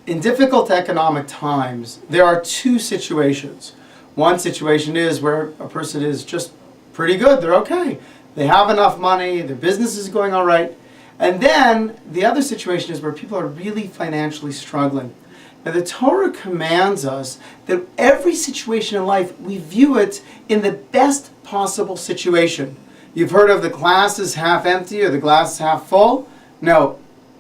In difficult economic times, there are two situations. One situation is where a person is just pretty good, they're okay. They have enough money, their business is going all right. And then the other situation is where people are really financially struggling. Now the Torah commands us that every situation in life, we view it in the best possible situation. You've heard of the glass is half empty or the glass is half full? No,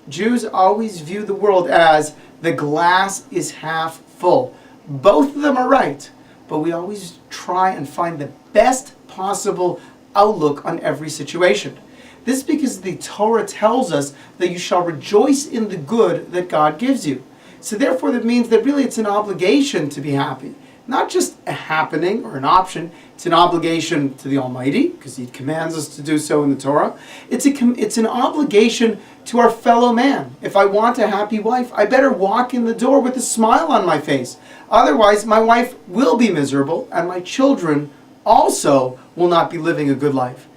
Jews always view the world as the glass is half full. Both of them are right, but we always try and find the best possible outlook on every situation. This is because the Torah tells us that you shall rejoice in the good that God gives you. So therefore that means that really it's an obligation to be happy. Not just a happening or an option, it's an obligation to the Almighty, because He commands us to do so in the Torah. It's an obligation to our fellow man. If I want a happy wife, I better walk in the door with a smile on my face. Otherwise, my wife will be miserable, and my children also will not be living a good life.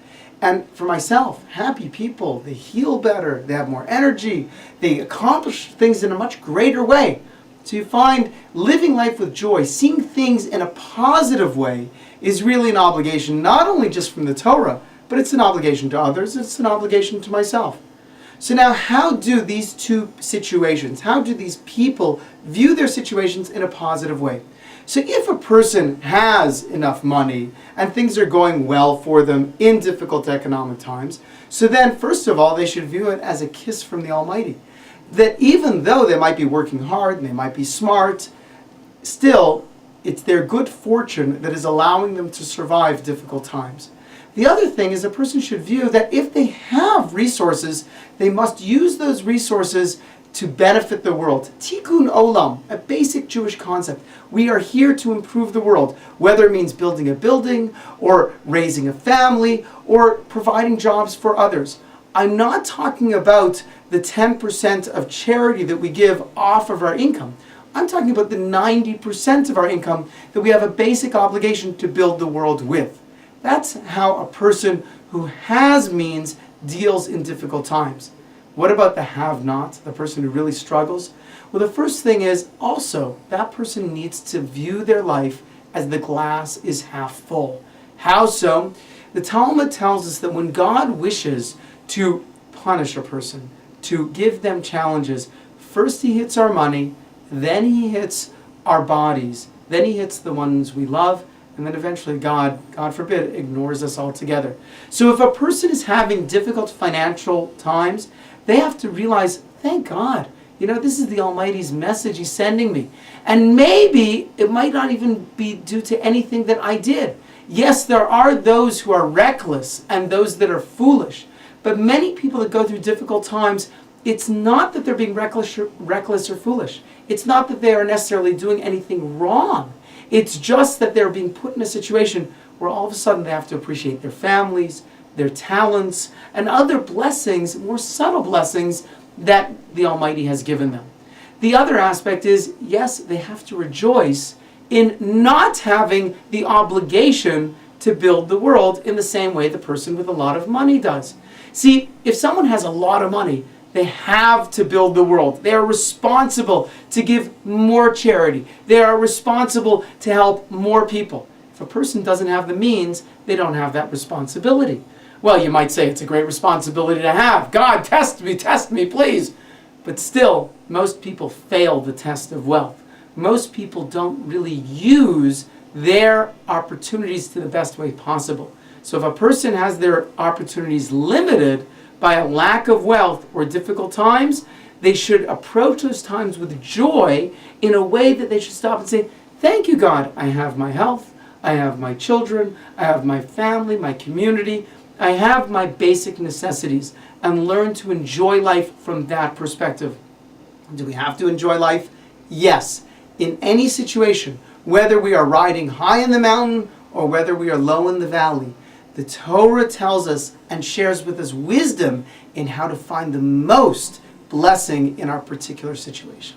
And for myself, happy people, they heal better, they have more energy, they accomplish things in a much greater way. So you find living life with joy, seeing things in a positive way, is really an obligation, not only just from the Torah, but it's an obligation to others, it's an obligation to myself. So now how do these two situations, how do these people view their situations in a positive way? So if a person has enough money and things are going well for them in difficult economic times, so then first of all they should view it as a kiss from the Almighty. That even though they might be working hard and they might be smart, still it's their good fortune that is allowing them to survive difficult times. The other thing is a person should view that if they have resources, they must use those resources to benefit the world. Tikkun olam, a basic Jewish concept. We are here to improve the world, whether it means building a building or raising a family or providing jobs for others. I'm not talking about the 10% of charity that we give off of our income. I'm talking about the 90% of our income that we have a basic obligation to build the world with. That's how a person who has means deals in difficult times. What about the have-not, the person who really struggles? Well, the first thing is also that person needs to view their life as the glass is half full. How so? The Talmud tells us that when God wishes to punish a person, to give them challenges, first He hits our money, then He hits our bodies, then He hits the ones we love, and then eventually God forbid, ignores us altogether. So if a person is having difficult financial times, they have to realize, thank God, this is the Almighty's message He's sending me. And maybe it might not even be due to anything that I did. Yes, there are those who are reckless and those that are foolish. But many people that go through difficult times, it's not that they're being reckless or foolish. It's not that they are necessarily doing anything wrong. It's just that they're being put in a situation where all of a sudden they have to appreciate their families, their talents, and other blessings, more subtle blessings that the Almighty has given them. The other aspect is, yes, they have to rejoice in not having the obligation to build the world in the same way the person with a lot of money does. See, if someone has a lot of money, they have to build the world. They are responsible to give more charity. They are responsible to help more people. If a person doesn't have the means, they don't have that responsibility. Well, you might say it's a great responsibility to have. God, test me, please. But still, most people fail the test of wealth. Most people don't really use their opportunities to the best way possible. So if a person has their opportunities limited by a lack of wealth or difficult times, they should approach those times with joy in a way that they should stop and say, thank you, God. I have my health. I have my children. I have my family, my community. I have my basic necessities, and learn to enjoy life from that perspective. Do we have to enjoy life? Yes. In any situation, whether we are riding high in the mountain or whether we are low in the valley, the Torah tells us and shares with us wisdom in how to find the most blessing in our particular situation.